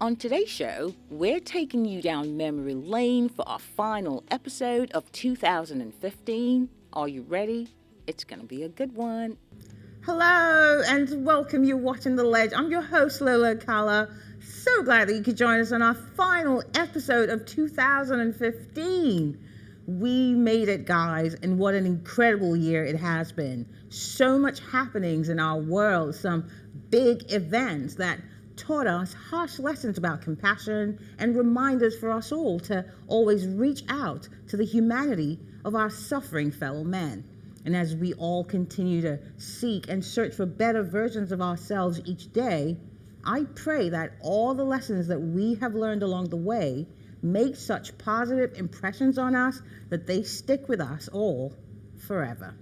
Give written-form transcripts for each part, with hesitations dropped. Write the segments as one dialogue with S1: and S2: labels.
S1: On today's show, we're taking you down memory lane for our final episode of 2015. Are you ready? It's going to be a good one.
S2: Hello and welcome. You're watching The Ledge. I'm your host, Lola Acala. So glad that you could join us on our final episode of 2015. We made it, guys, and what an incredible year it has been. So much happenings in our world, some big events that taught us harsh lessons about compassion and reminders for us all to always reach out to the humanity of our suffering fellow men. And as we all continue to seek and search for better versions of ourselves each day, I pray that all the lessons that we have learned along the way make such positive impressions on us that they stick with us all forever.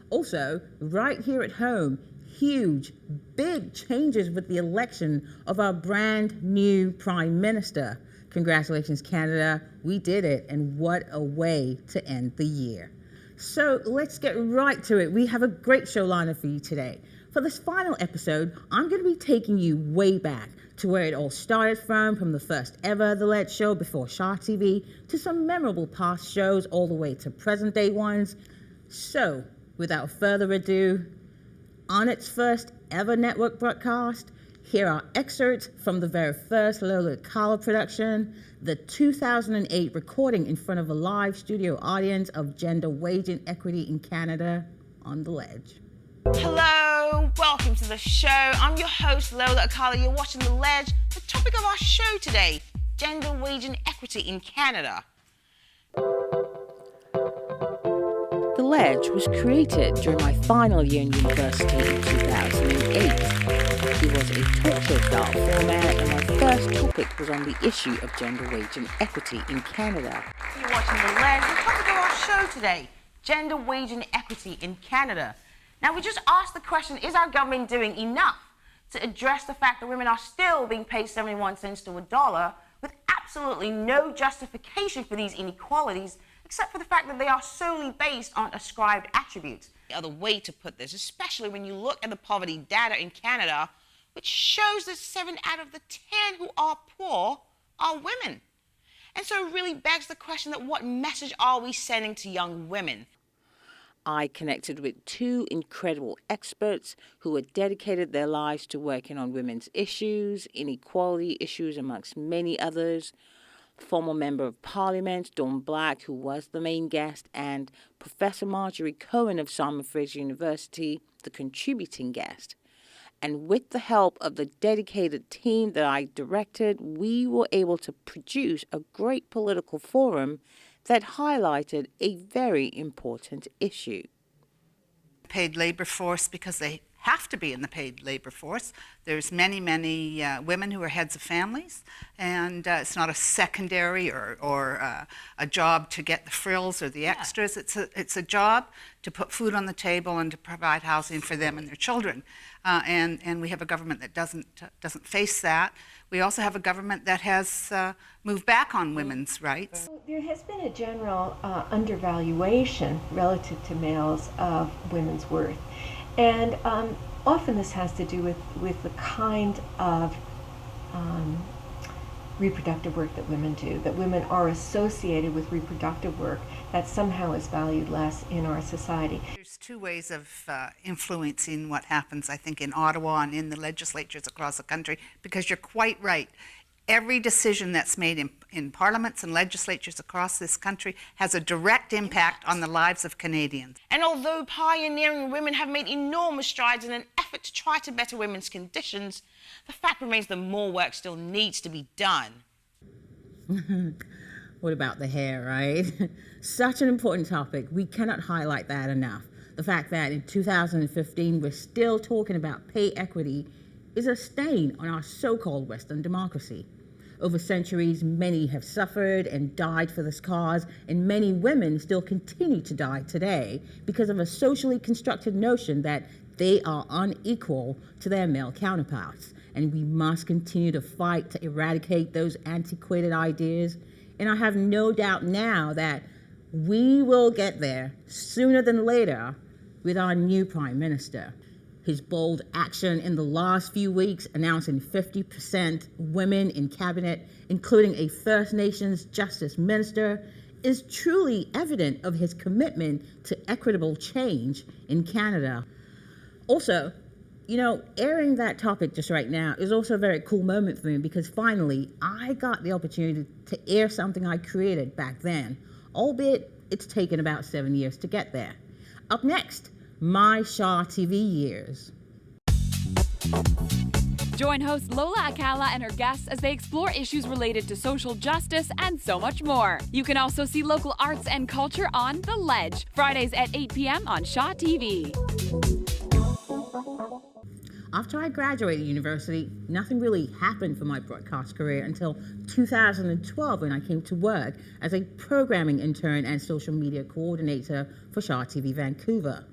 S2: Also, right here at home, huge, big changes with the election of our brand new Prime Minister. Congratulations, Canada. We did it, and what a way to end the year. So let's get right to it. We have a great show lineup for you today. For this final episode, I'm going to be taking you way back to where it all started from the first ever The Ledge show before Shark TV, to some memorable past shows all the way to present day ones. So, without further ado, on its first ever network broadcast, here are excerpts from the very first Lola Acala production, the 2008 recording in front of a live studio audience of gender wage inequity in Canada on The Ledge.
S3: Hello, welcome to the show. I'm your host, Lola Acala. You're watching The Ledge. The topic of our show today, gender wage inequity in Canada.
S1: The Ledge was created during my final year in university in 2008. It was a talk show style format, and my first topic was on the issue of gender wage inequity in Canada.
S3: You're watching The Ledge. The topic of our show today, gender wage inequity in Canada. Now, we just asked the question, is our government doing enough to address the fact that women are still being paid 71 cents to a dollar with absolutely no justification for these inequalities, except for the fact that they are solely based on ascribed attributes? The other way to put this, especially when you look at the poverty data in Canada, which shows that 7 out of the 10 who are poor are women. And so it really begs the question that what message are we sending to young women?
S1: I connected with two incredible experts who had dedicated their lives to working on women's issues, inequality issues, amongst many others. Former Member of Parliament, Dawn Black, who was the main guest, and Professor Marjorie Cohen of Simon Fraser University, the contributing guest. And with the help of the dedicated team that I directed, we were able to produce a great political forum that highlighted a very important issue.
S4: Paid labor force, because they have to be in the paid labor force. There's many women who are heads of families, and it's not a secondary or a job to get the frills or the extras. It's a job to put food on the table and to provide housing for them and their children. And we have a government that doesn't face that. We also have a government that has moved back on women's rights.
S5: There has been a general undervaluation relative to males of women's worth. And often this has to do with the kind of reproductive work that women do, that women are associated with reproductive work that somehow is valued less in our society.
S4: There's two ways of influencing what happens, I think, in Ottawa and in the legislatures across the country, because you're quite right. Every decision that's made in parliaments and legislatures across this country has a direct impact on the lives of Canadians.
S3: And although pioneering women have made enormous strides in an effort to try to better women's conditions, the fact remains that more work still needs to be done.
S2: What about the hair, right? Such an important topic. We cannot highlight that enough. The fact that in 2015 we're still talking about pay equity is a stain on our so-called Western democracy. Over centuries, many have suffered and died for this cause, and many women still continue to die today because of a socially constructed notion that they are unequal to their male counterparts. And we must continue to fight to eradicate those antiquated ideas. And I have no doubt now that we will get there sooner than later with our new Prime Minister. His bold action in the last few weeks, announcing 50% women in cabinet, including a First Nations Justice Minister, is truly evident of his commitment to equitable change in Canada. Also, airing that topic just right now is also a very cool moment for me because finally I got the opportunity to air something I created back then, albeit it's taken about 7 years to get there. Up next, my Shaw TV years.
S6: Join host Lola Acala and her guests as they explore issues related to social justice and so much more. You can also see local arts and culture on The Ledge, Fridays at 8 p.m. on Shaw TV.
S2: After I graduated university, nothing really happened for my broadcast career until 2012 when I came to work as a programming intern and social media coordinator for Shaw TV Vancouver.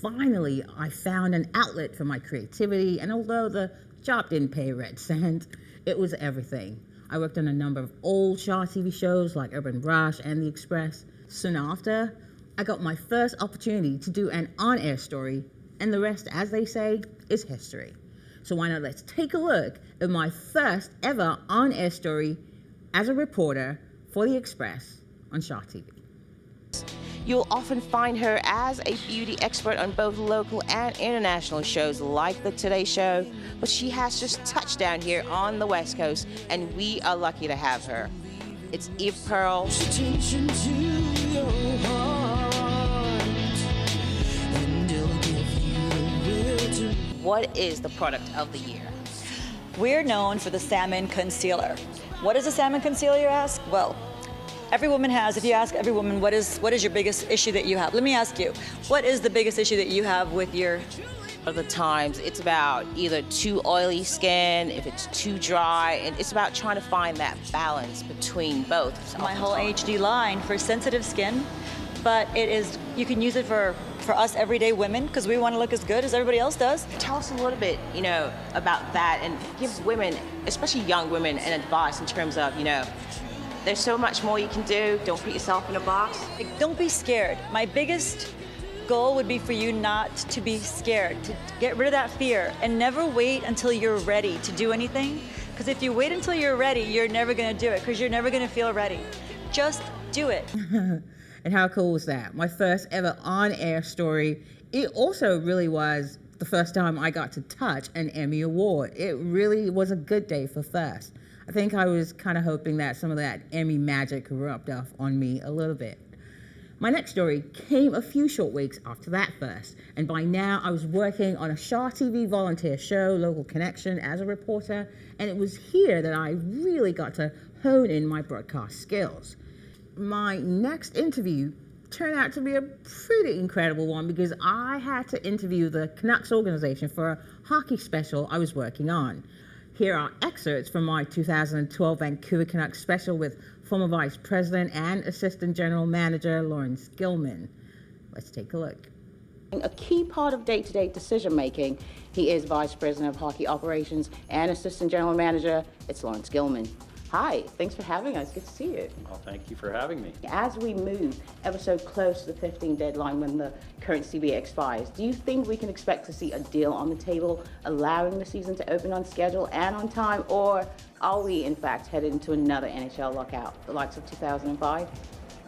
S2: Finally, I found an outlet for my creativity, and although the job didn't pay a red cent, it was everything. I worked on a number of old Shaw TV shows like Urban Rush and The Express. Soon after, I got my first opportunity to do an on-air story, and the rest, as they say, is history. So why not let's take a look at my first ever on-air story as a reporter for The Express on Shaw TV.
S3: You'll often find her as a beauty expert on both local and international shows like The Today Show, but she has just touched down here on the West Coast, and we are lucky to have her. It's Eve Pearl. What is the product of the year?
S7: We're known for the salmon concealer. What is a salmon concealer, you ask? Well, every woman has. If you ask every woman, what is your biggest issue that you have? Let me ask you, what is the biggest issue that you have with your...
S3: Of the times, it's about either too oily skin, if it's too dry, and it's about trying to find that balance between both.
S7: My whole HD line for sensitive skin, but it is, you can use it for us everyday women because we want to look as good as everybody else does.
S3: Tell us a little bit, about that and give women, especially young women, an advice in terms of, there's so much more you can do. Don't put yourself in a box.
S7: Don't be scared. My biggest goal would be for you not to be scared, to get rid of that fear and never wait until you're ready to do anything. Because if you wait until you're ready, you're never going to do it because you're never going to feel ready. Just do it.
S2: And how cool was that? My first ever on-air story. It also really was the first time I got to touch an Emmy Award. It really was a good day for first. I think I was kind of hoping that some of that Emmy magic rubbed off on me a little bit. My next story came a few short weeks after that first, and by now I was working on a Shaw TV volunteer show, Local Connection, as a reporter, and it was here that I really got to hone in my broadcast skills. My next interview turned out to be a pretty incredible one because I had to interview the Canucks organization for a hockey special I was working on. Here are excerpts from my 2012 Vancouver Canucks special with former Vice President and Assistant General Manager Lawrence Gilman. Let's take a look.
S1: A key part of day-to-day decision-making, he is Vice President of Hockey Operations and Assistant General Manager. It's Lawrence Gilman. Hi, thanks for having us. Good to see you.
S8: Well, thank you for having me.
S1: As we move ever so close to the 15 deadline when the current CBA expires, do you think we can expect to see a deal on the table allowing the season to open on schedule and on time, or are we in fact headed into another NHL lockout, the likes of 2005?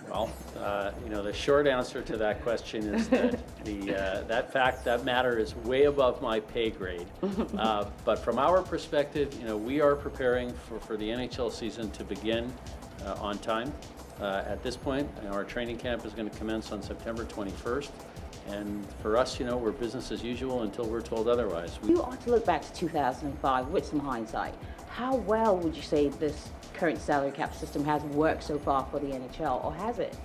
S8: Well, the short answer to that question is that that matter is way above my pay grade. But from our perspective, we are preparing for the NHL season to begin on time. At this point, our training camp is going to commence on September 21st. And for us, we're business as usual until we're told otherwise.
S1: You ought to look back to 2005 with some hindsight. How well would you say this current salary cap system has worked so far for the NHL, or has it?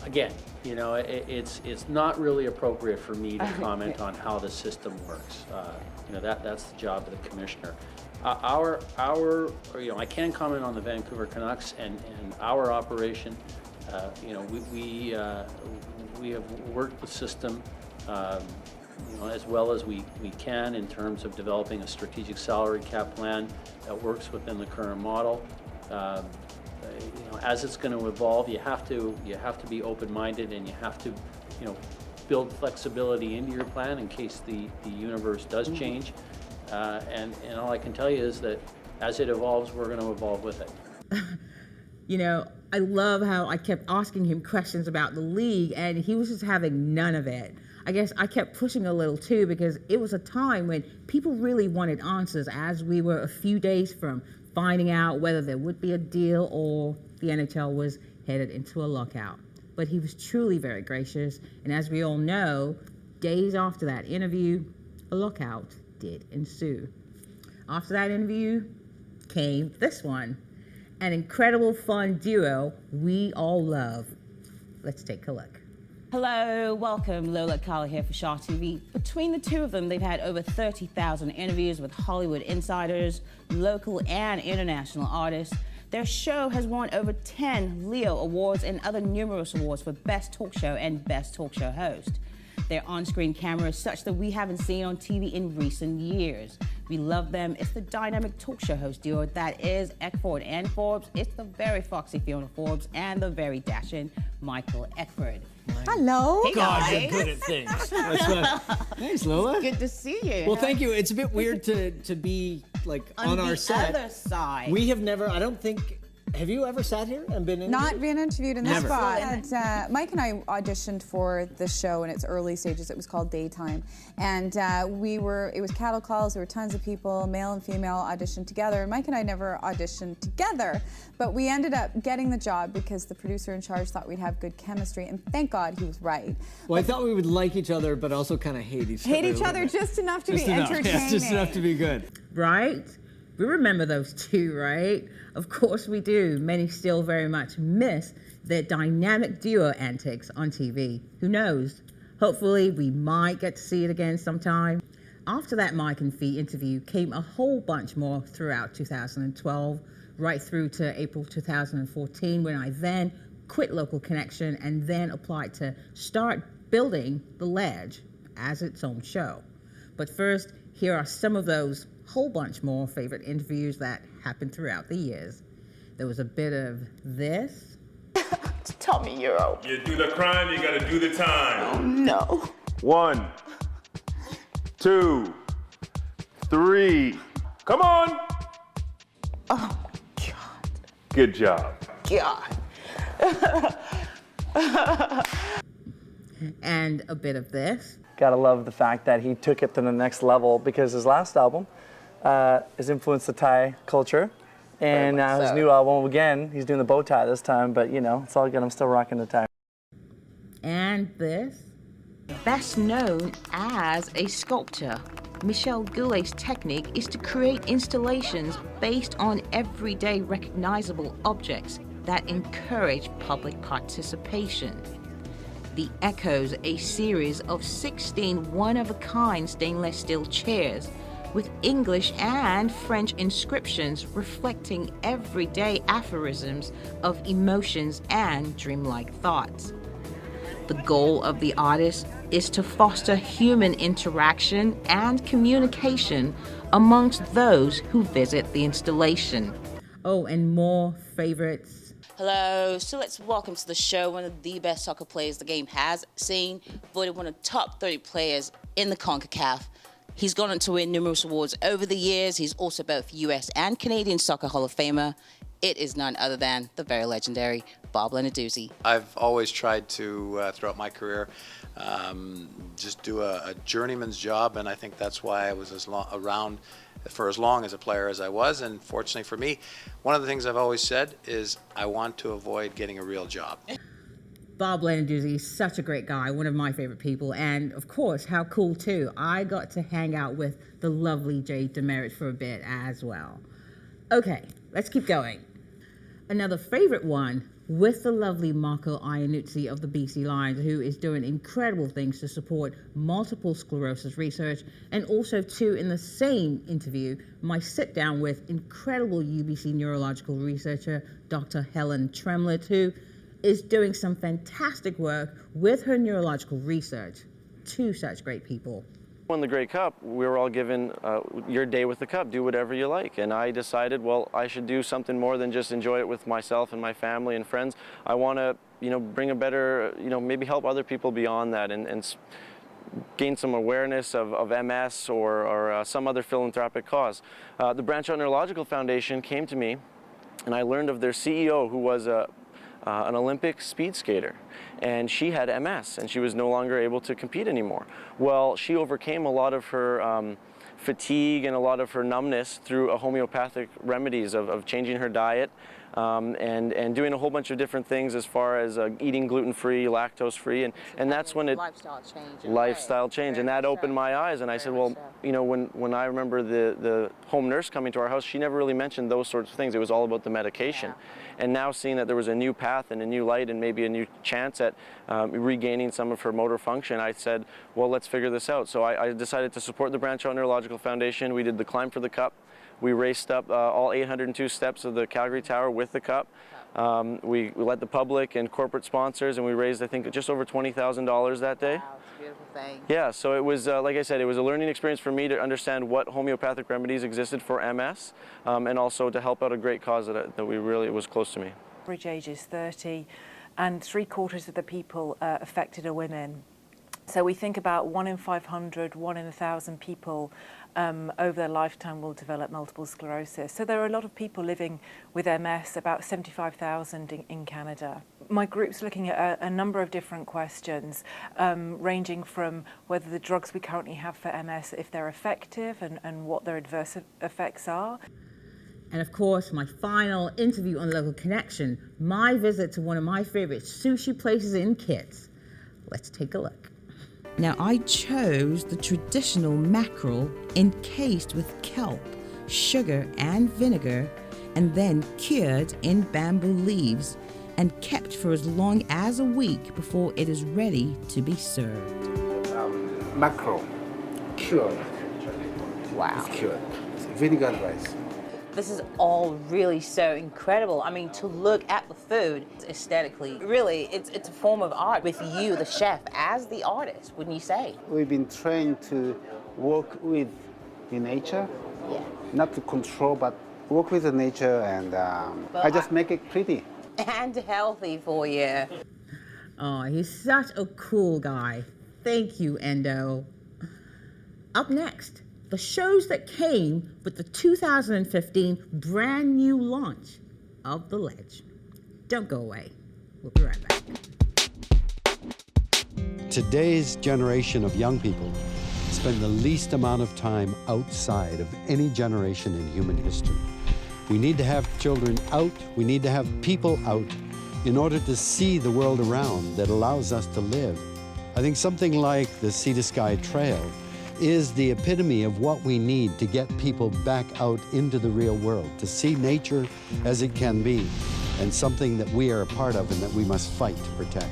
S8: Again, it's not really appropriate for me to comment on how the system works. That's the job of the commissioner. I can comment on the Vancouver Canucks and our operation. We have worked the system as well as we can in terms of developing a strategic salary cap plan that works within the current model. As it's going to evolve, you have to be open-minded, and you have to build flexibility into your plan in case the universe does change. And all I can tell you is that as it evolves, we're going to evolve with it.
S2: You know, I love how I kept asking him questions about the league, and he was just having none of it. I guess I kept pushing a little too, because it was a time when people really wanted answers, as we were a few days from finding out whether there would be a deal or the NHL was headed into a lockout. But he was truly very gracious, and as we all know, days after that interview, a lockout did ensue. After that interview came this one, an incredible fun duo we all love. Let's take a look.
S1: Hello, welcome. Lola Acala here for Shaw TV. Between the two of them, they've had over 30,000 interviews with Hollywood insiders, local and international artists. Their show has won over 10 Leo Awards and other numerous awards for Best Talk Show and Best Talk Show Host. Their on-screen camera is such that we haven't seen on TV in recent years. We love them. It's the dynamic talk show host duo that is Eckford and Forbes. It's the very foxy Fiona Forbes and the very dashing Michael Eckford.
S9: Hello.
S1: Hey
S9: God,
S1: guys.
S9: you're good at things. Thanks, Lola.
S1: Good to see you.
S9: Well, thank you. It's a bit weird to be like on our set.
S1: On the other side.
S9: We have never, I don't think, have you ever sat here and been interviewed?
S10: Not being interviewed in this
S9: Never.
S10: spot. And, Mike and I auditioned for the show in its early stages. It was called Daytime. And it was cattle calls. There were tons of people, male and female, auditioned together. Mike and I never auditioned together, but we ended up getting the job because the producer in charge thought we'd have good chemistry, and thank God he was right.
S9: Well, I thought we would like each other, but also kind of hate each other.
S10: Hate each other just enough to be entertaining.
S9: Yes, just enough to be good.
S2: Right? We remember those two, right? Of course we do. Many still very much miss their dynamic duo antics on TV. Who knows? Hopefully we might get to see it again sometime. After that Mike and Fee interview came a whole bunch more throughout 2012, right through to April 2014, when I then quit Local Connection and then applied to start building The Ledge as its own show. But first, here are some of those whole bunch more favorite interviews that happened throughout the years. There was a bit of this.
S11: Tell me, Euro.
S12: You do the crime, you gotta do the time.
S11: Oh, no.
S12: 1, 2, 3. Come on.
S11: Oh, God.
S12: Good job.
S11: God.
S2: And a bit of this.
S13: Gotta love the fact that he took it to the next level, because his last album has influenced the Thai culture. And now his new album, again, he's doing the bow tie this time, but you know, it's all good. I'm still rocking the tie.
S2: And this.
S1: Best known as a sculptor, Michel Goulet's technique is to create installations based on everyday recognizable objects that encourage public participation. The Echoes, a series of 16 one-of-a-kind stainless steel chairs with English and French inscriptions reflecting everyday aphorisms of emotions and dreamlike thoughts. The goal of the artist is to foster human interaction and communication amongst those who visit the installation.
S2: Oh, and more favorites.
S14: Hello, so let's welcome to the show one of the best soccer players the game has seen, voted one of the top 30 players in the CONCACAF. He's gone on to win numerous awards over the years. He's also both US and Canadian Soccer Hall of Famer. It is none other than the very legendary Bob Lenarduzzi.
S15: I've always tried to, throughout my career, just do a journeyman's job, and I think that's why I was around for as long as a player as I was. And fortunately for me, one of the things I've always said is I want to avoid getting a real job.
S2: Bob Lenarduzzi is such a great guy, one of my favorite people, and of course, how cool too. I got to hang out with the lovely Jade Demerit for a bit as well. Okay, let's keep going. Another favorite one with the lovely Marco Iannuzzi of the BC Lions, who is doing incredible things to support multiple sclerosis research, and also too in the same interview, my sit down with incredible UBC neurological researcher, Dr. Helen Tremlett, who is doing some fantastic work with her neurological research. Two such great people.
S16: Won the Grey Cup, we were all given your day with the cup, do whatever you like. And I decided, well, I should do something more than just enjoy it with myself and my family and friends. I want to, bring a better, maybe help other people beyond that and gain some awareness of MS or some other philanthropic cause. The Branch Out Neurological Foundation came to me, and I learned of their CEO, who was an Olympic speed skater, and she had MS, and she was no longer able to compete anymore. Well, she overcame a lot of her fatigue and a lot of her numbness through a homeopathic remedies of changing her diet and doing a whole bunch of different things as far as eating gluten-free, lactose-free, and that's when it lifestyle change, and that opened my eyes, and I said, well, when I remember the home nurse coming to our house, she never really mentioned those sorts of things. It was all about the medication. And now seeing that there was a new path and a new light and maybe a new chance at regaining some of her motor function, I said, well, let's figure this out. So I decided to support the Branch Out Neurological Foundation. We did the Climb for the Cup. We raced up all 802 steps of the Calgary Tower with the cup. We let the public and corporate sponsors, and we raised, I think, just over $20,000 that day.
S1: Wow, it's a beautiful thing.
S16: Yeah, so it was, like I said, it was a learning experience for me to understand what homeopathic remedies existed for MS, and also to help out a great cause that was close to me.
S17: Average age is 30, and 3/4 of the people affected are women. So we think about 1 in 500, 1 in 1,000 people over their lifetime will develop multiple sclerosis. So there are a lot of people living with MS, about 75,000 in Canada. My group's looking at a number of different questions, ranging from whether the drugs we currently have for MS, if they're effective and what their adverse effects are.
S2: And of course, my final interview on Local Connection, my visit to one of my favorite sushi places in Kits. Let's take a look. Now, I chose the traditional mackerel encased with kelp, sugar, and vinegar, and then cured in bamboo leaves and kept for as long as a week before it is ready to be served.
S18: Mackerel, cured.
S1: Wow.
S18: It's cured. It's vinegar rice.
S1: This is all really so incredible. I mean, to look at the food aesthetically, really, it's a form of art with you, the chef, as the artist, wouldn't you say?
S18: We've been trained to work with the nature, not to control, but work with the nature, and I just make it pretty.
S1: And healthy for you.
S2: Oh, he's such a cool guy. Thank you, Endo. Up next, the shows that came with the 2015 brand new launch of The Ledge. Don't go away. We'll be right back.
S19: Today's generation of young people spend the least amount of time outside of any generation in human history. We need to have children out, we need to have people out in order to see the world around that allows us to live. I think something like the Sea to Sky Trail is the epitome of what we need to get people back out into the real world, to see nature as it can be, and something that we are a part of and that we must fight to protect.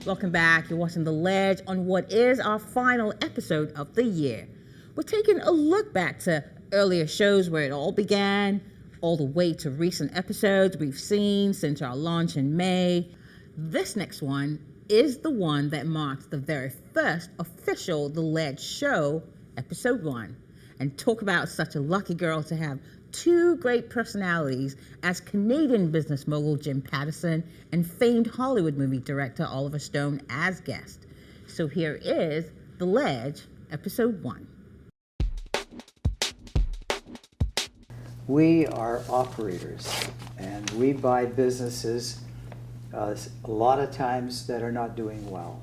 S2: Welcome back. You're watching The Ledge on what is our final episode of the year. We're taking a look back to earlier shows where it all began, all the way to recent episodes we've seen since our launch in May. This next one is the one that marks the very first official The Ledge show, episode 1. And talk about such a lucky girl to have two great personalities as Canadian business mogul Jim Pattison and famed Hollywood movie director Oliver Stone as guests. So here is The Ledge, episode 1.
S20: We are operators, and we buy businesses a lot of times that are not doing well,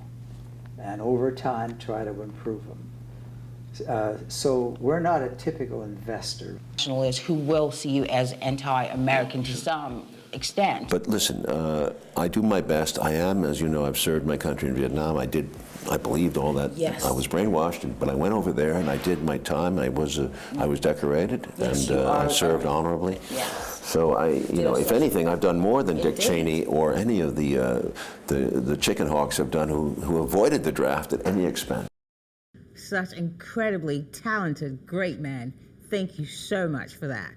S20: and over time try to improve them. So we're not a typical investor.
S1: Nationalists who will see you as anti-American to some extent.
S21: But listen, I do my best. I am, as you know, I've served my country in Vietnam. I believed all that.
S1: Yes.
S21: I was brainwashed, but I went over there and I did my time. I was decorated,
S1: yes,
S21: and I served honorably.
S1: Yeah.
S21: So if anything, I've done more than Dick Cheney or any of the chicken hawks have done who avoided the draft at any expense.
S2: Such incredibly talented, great man. Thank you so much for that.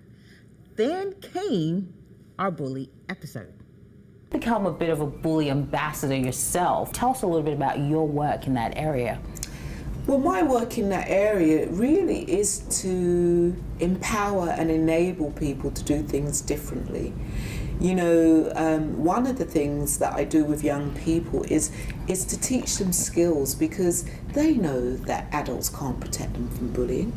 S2: Then came our bully episode.
S1: become a bit of a bully ambassador yourself. Tell us a little bit about your work in that area.
S5: Well, my work in that area really is to empower and enable people to do things differently. You know, one of the things that I do with young people is to teach them skills, because they know that adults can't protect them from bullying.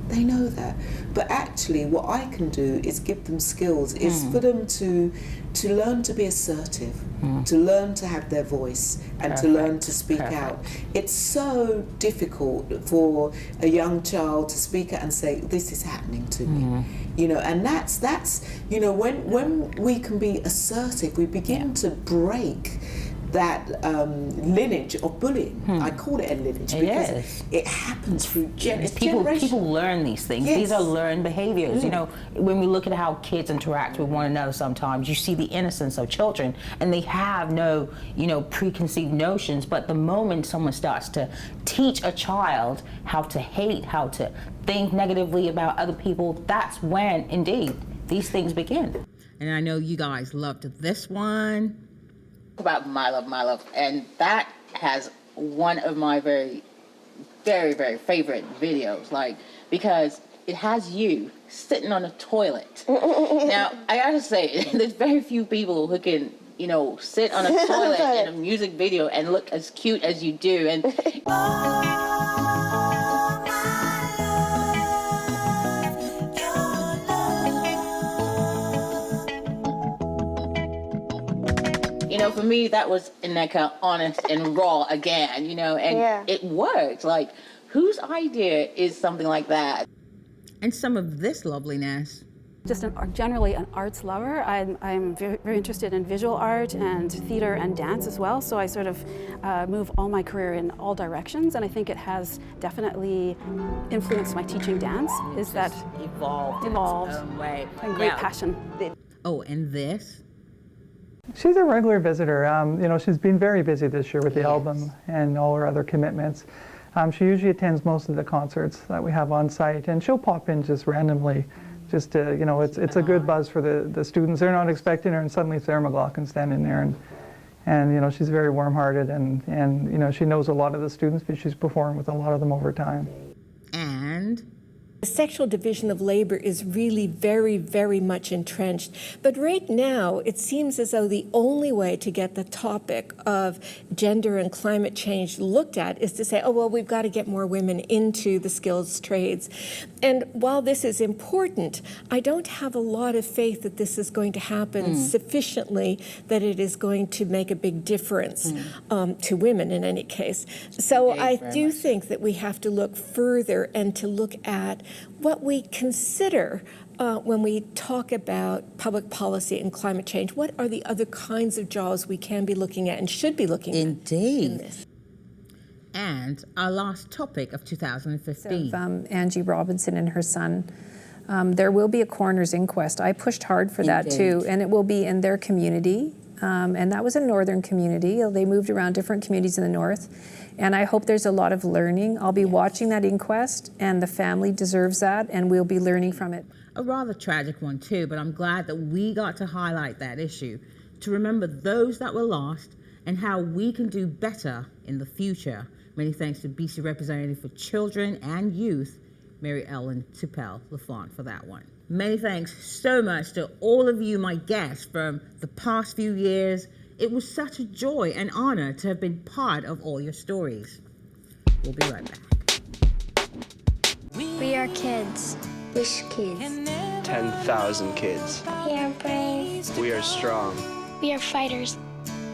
S5: They know that. But actually what I can do is give them skills, is for them to learn to be assertive, to learn to have their voice, and to learn to speak out. It's so difficult for a young child to speak out and say, this is happening to me. You know, and that's you know, when we can be assertive, we begin to break that lineage of bullying. I call it a lineage because it happens through generations.
S1: People learn these things.
S5: Yes.
S1: These are learned behaviors. You know, when we look at how kids interact with one another, sometimes you see the innocence of children, and they have no, you know, preconceived notions. But the moment someone starts to teach a child how to hate, how to think negatively about other people, that's when, indeed, these things begin.
S2: And I know you guys loved this one.
S14: About My Love, and that has one of my very, very, very favorite videos, like, because it has you sitting on a toilet. Now, I gotta say, there's very few people who can, you know, sit on a toilet in a music video and look as cute as you do. And you know, for me, that was Ineka honest and raw again, you know, and it worked. Like, whose idea is something like that?
S2: And some of this loveliness.
S22: Just generally an arts lover. I'm very, very interested in visual art and theater and dance as well, so I sort of move all my career in all directions, and I think it has definitely influenced my teaching dance. Is that
S1: evolved in its own way.
S22: And great passion.
S2: Oh, and this?
S23: She's a regular visitor. You know, she's been very busy this year with the album and all her other commitments. She usually attends most of the concerts that we have on site, and she'll pop in just randomly, just to, you know, it's a good buzz for the students. They're not expecting her, and suddenly Sarah McLaughlin standing there, and you know, she's very warm-hearted, and you know, she knows a lot of the students, but she's performed with a lot of them over time.
S2: And
S24: the sexual division of labor is really very, very much entrenched. But right now, it seems as though the only way to get the topic of gender and climate change looked at is to say, oh, well, we've got to get more women into the skills trades. And while this is important, I don't have a lot of faith that this is going to happen sufficiently that it is going to make a big difference to women in any case. So I do think that we have to look further and to look at what we consider when we talk about public policy and climate change. What are the other kinds of jobs we can be looking at and should be looking at?
S2: Indeed. And our last topic of 2015.
S25: Angie Robinson and her son. There will be a coroner's inquest. I pushed hard for that too, and it will be in their community. And that was a northern community. They moved around different communities in the north. And I hope there's a lot of learning. I'll be watching that inquest, and the family deserves that, and we'll be learning from it.
S2: A rather tragic one too, but I'm glad that we got to highlight that issue, to remember those that were lost and how we can do better in the future. Many thanks to BC Representative for Children and Youth, Mary Ellen Tupel-Lafont, for that one. Many thanks so much to all of you, my guests, from the past few years. It was such a joy and honor to have been part of all your stories. We'll be right back.
S26: We are kids. Wish kids.
S27: 10,000 kids.
S26: We are brave.
S27: We are strong.
S26: We are fighters.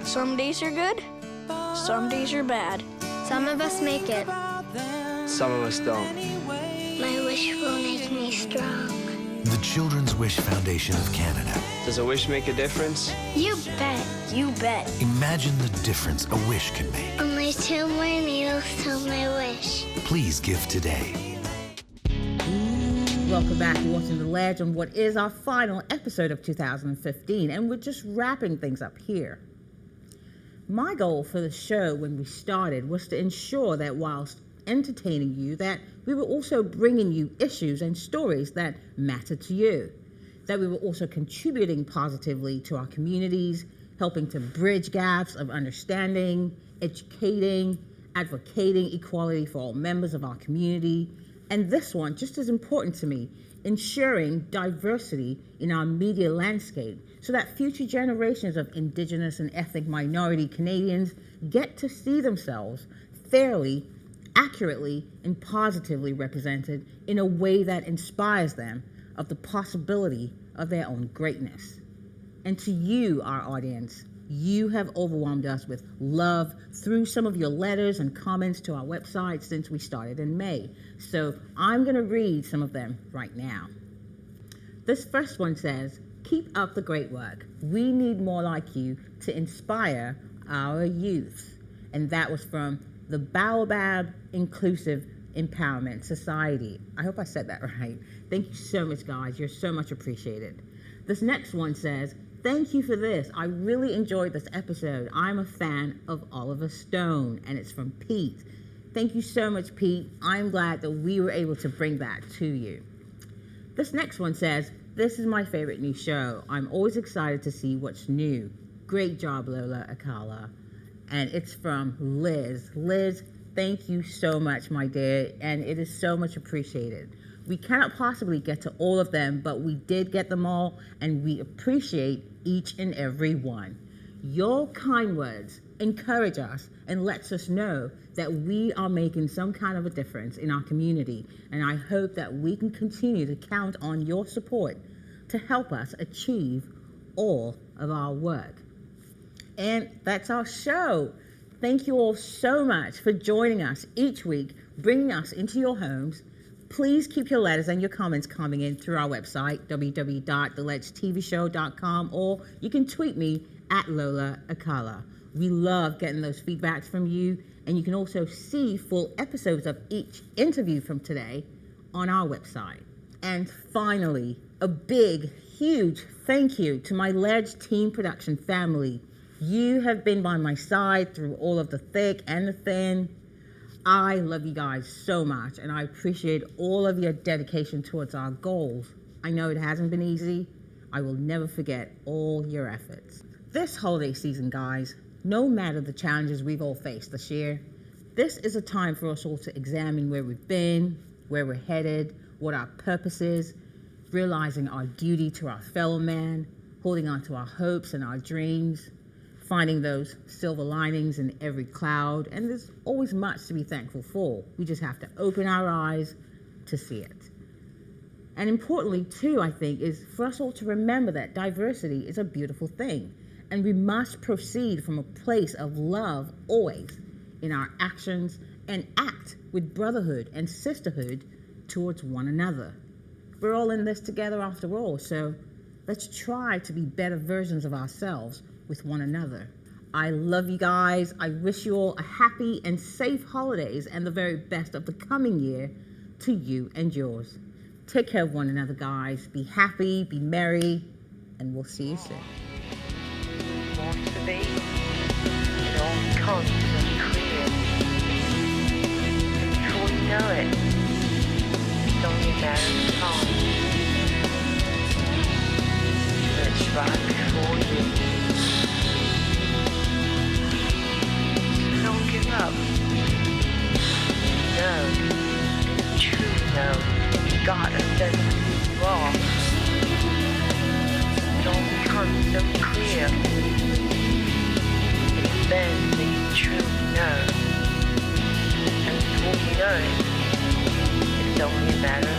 S26: Some days are good. Some days are bad. Some of us make it.
S27: Some of us don't.
S26: My wish will make me strong.
S28: The Children's Wish Foundation of Canada.
S27: Does a wish make a difference?
S26: You bet. You bet.
S28: Imagine the difference a wish can make.
S26: Only 2 more needles till my wish.
S28: Please give today.
S2: Welcome back to Watching the Ledge on what is our final episode of 2015, and we're just wrapping things up here. My goal for the show when we started was to ensure that whilst entertaining you, that we were also bringing you issues and stories that matter to you, that we were also contributing positively to our communities, helping to bridge gaps of understanding, educating, advocating equality for all members of our community, and this one, just as important to me, ensuring diversity in our media landscape so that future generations of Indigenous and ethnic minority Canadians get to see themselves fairly, accurately, and positively represented in a way that inspires them of the possibility of their own greatness. And to you, our audience, you have overwhelmed us with love through some of your letters and comments to our website since we started in May. So I'm going to read some of them right now. This first one says, "Keep up the great work. We need more like you to inspire our youth." And that was from the Baobab Inclusive Empowerment Society. I hope I said that right. Thank you so much, guys. You're so much appreciated. This next one says, "Thank you for this. I really enjoyed this episode. I'm a fan of Oliver Stone." And it's from Pete. Thank you so much, Pete. I'm glad that we were able to bring that to you. This next one says, "This is my favorite new show. I'm always excited to see what's new. Great job, Lola Acala." And it's from Liz. Liz, thank you so much, my dear, and it is so much appreciated. We cannot possibly get to all of them, but we did get them all, and we appreciate each and every one. Your kind words encourage us and lets us know that we are making some kind of a difference in our community, and I hope that we can continue to count on your support to help us achieve all of our work. And that's our show. Thank you all so much for joining us each week, bringing us into your homes. Please keep your letters and your comments coming in through our website, www.theledgetvshow.com, or you can tweet me at Lola Acala. We love getting those feedbacks from you, and you can also see full episodes of each interview from today on our website. And finally, a big, huge thank you to my Ledge team production family. You have been by my side through all of the thick and the thin. I love you guys so much, and I appreciate all of your dedication towards our goals. I know it hasn't been easy. I will never forget all your efforts. This holiday season, guys, no matter the challenges we've all faced this year, this is a time for us all to examine where we've been, where we're headed, what our purpose is, realizing our duty to our fellow man, holding on to our hopes and our dreams, finding those silver linings in every cloud, and there's always much to be thankful for. We just have to open our eyes to see it. And importantly, too, I think, is for us all to remember that diversity is a beautiful thing, and we must proceed from a place of love always in our actions and act with brotherhood and sisterhood towards one another. We're all in this together after all, so let's try to be better versions of ourselves with one another. I love you guys. I wish you all a happy and safe holidays and the very best of the coming year to you and yours. Take care of one another, guys. Be happy, be merry, and we'll see you soon.
S3: Wants to be, it all becomes clear. And before you know it, it's only a matter of time. It's right before you. Don't give up. Know, truly know, God understands who you are. It all becomes so clear. It's then that you truly know. And before you know it, it's only a matter of